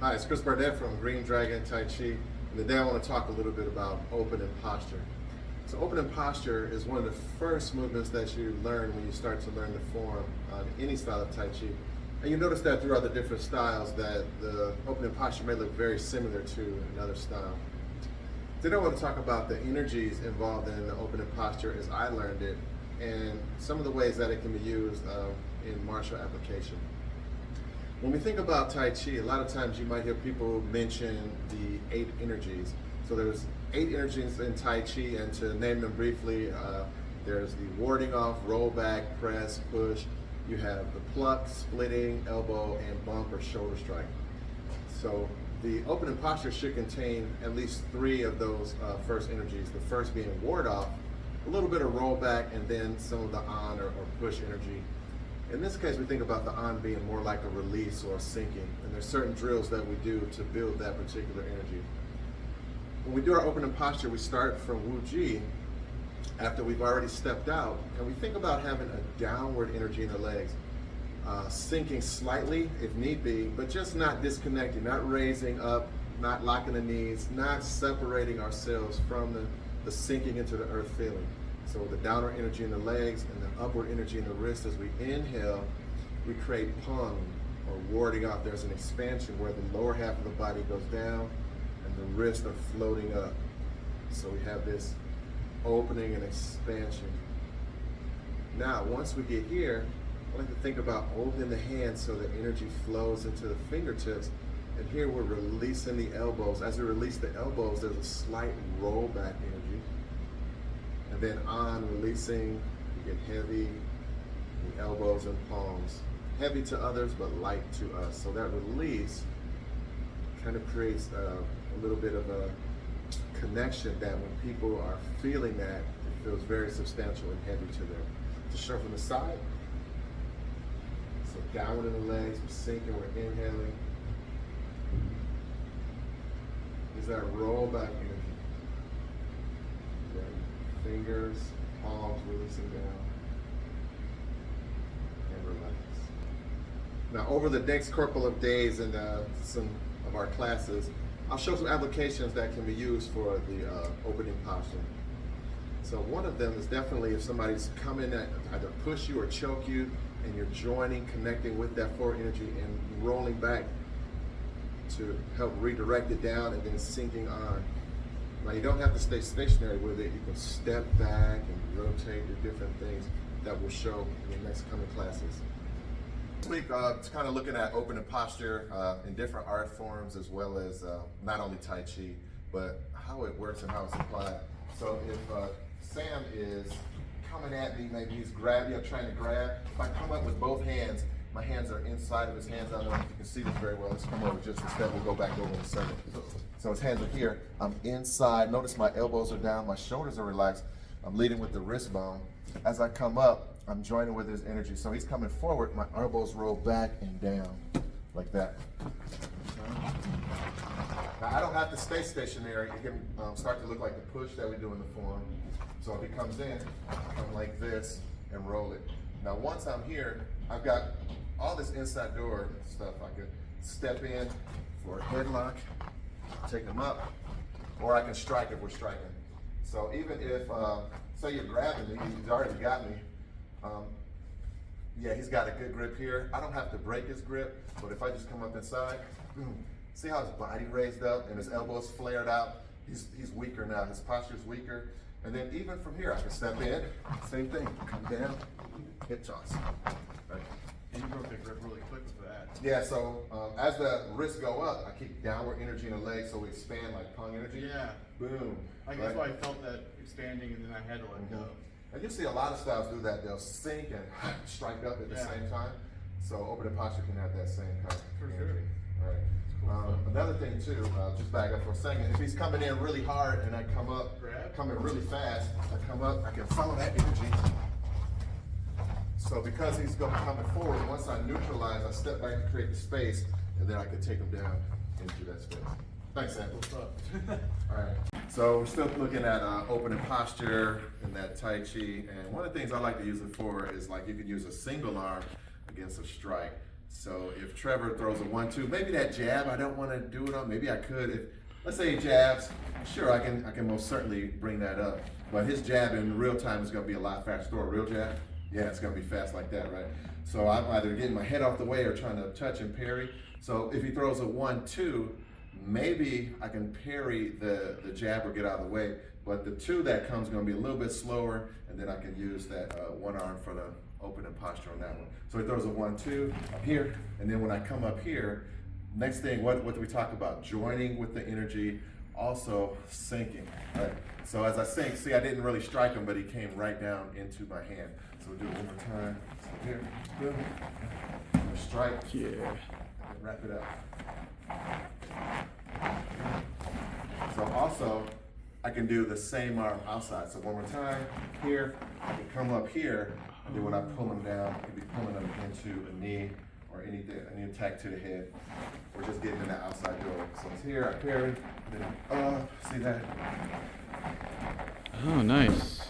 Hi, it's Chris Barnett from Green Dragon Tai Chi, and today I want to talk a little bit about opening posture. So opening posture is one of the first movements that you learn when you start to learn the form on any style of Tai Chi. And you notice that throughout the different styles that the opening posture may look very similar to another style. Today I want to talk about the energies involved in the opening posture as I learned it, and some of the ways that it can be used in martial application. When we think about Tai Chi, a lot of times you might hear people mention the 8 energies. So there's 8 energies in Tai Chi, and to name them briefly, there's the warding off, roll back, press, push. You have the pluck, splitting, elbow, and bump or shoulder strike. So the opening posture should contain at least 3 of those first energies. The first being ward off, a little bit of roll back, and then some of the on or push energy. In this case, we think about the on being more like a release or a sinking, and there's certain drills that we do to build that particular energy. When we do our opening posture, we start from Wu Ji after we've already stepped out, and we think about having a downward energy in the legs, sinking slightly if need be, but just not disconnecting, not raising up, not locking the knees, not separating ourselves from the sinking into the earth feeling. So the downward energy in the legs and the upward energy in the wrist. As we inhale, we create pung or warding off. There's an expansion where the lower half of the body goes down and the wrists are floating up. So we have this opening and expansion. Now, once we get here, I like to think about opening the hands so the energy flows into the fingertips. And here we're releasing the elbows. As we release the elbows, there's a slight rollback energy. And then on releasing, you get heavy, the elbows and palms. Heavy to others, but light to us. So that release kind of creates a little bit of a connection that when people are feeling that, it feels very substantial and heavy to them. To show from the side. So downward in the legs, we're sinking, we're inhaling. Is that rollback energy? Fingers, palms releasing down, and relax. Now, over the next couple of days in some of our classes, I'll show some applications that can be used for the opening posture. So one of them is definitely if somebody's coming at either push you or choke you, and you're joining, connecting with that forward energy and rolling back to help redirect it down and then sinking on. Now, you don't have to stay stationary with it. You can step back and rotate, do different things that will show in the next coming classes. This week, it's kind of looking at opening posture in different art forms, as well as not only Tai Chi, but how it works and how it's applied. So if Sam is coming at me, maybe he's grabbing, I'm trying to grab. If I come up with both hands, my hands are inside of his hands. I don't know if you can see this very well. Let's come over just a step. We'll go back over in a second. So his hands are here. I'm inside. Notice my elbows are down. My shoulders are relaxed. I'm leading with the wrist bone. As I come up, I'm joining with his energy. So he's coming forward. My elbows roll back and down like that. Now, I don't have to stay stationary. It can start to look like the push that we do in the form. So if he comes in, I come like this and roll it. Now, once I'm here, I've got all this inside door stuff. I could step in for a headlock, take them up, or I can strike if we're striking. So even if, say you're grabbing me, he's already got me. Yeah, he's got a good grip here. I don't have to break his grip, but if I just come up inside, see how his body raised up and his elbows flared out? He's weaker now, his posture's weaker. And then even from here, I can step in, same thing, come down, hip toss. Right. And you broke the grip really quick with that. Yeah, so as the wrists go up, I keep downward energy in the legs so we expand like pung energy. Yeah. Boom. I guess why I felt that expanding and then I had to let go. And you see a lot of styles do that. They'll sink and strike up at the same time. So opening posture can have that same kind of energy. All right. Another thing too, just back up for a second, if he's coming in really hard and I come up, coming really fast, I come up, I can follow that energy. So because he's coming forward, once I neutralize, I step back to create the space, and then I can take him down into that space. Thanks, Sam. What's up? All right. So we're still looking at opening posture and that Tai Chi. And one of the things I like to use it for is like you could use a single arm against a strike. So if Trevor throws a 1-2, maybe that jab I don't want to do it on. Maybe I could. If let's say he jabs, sure I can most certainly bring that up. But his jab in real time is going to be a lot faster. Throw a real jab, yeah, it's going to be fast like that, right? So I'm either getting my head off the way or trying to touch and parry. So if he throws a 1-2, maybe I can parry the jab or get out of the way. But the 2 that comes is going to be a little bit slower, and then I can use that one arm for the opening posture on that one. So he throws a 1-2 up here, and then when I come up here, next thing, what do we talk about? Joining with the energy, also sinking, right? So as I sink, see I didn't really strike him, but he came right down into my hand. So we'll do it one more time. So here, boom, strike, Yeah. and wrap it up. So also, I can do the same arm outside. So one more time, here, I can come up here, and then when I pull him down, I can be pulling him into a knee or anything, any attack to the head, or just getting in the outside door. So it's here, I parry, then see that? Oh, nice.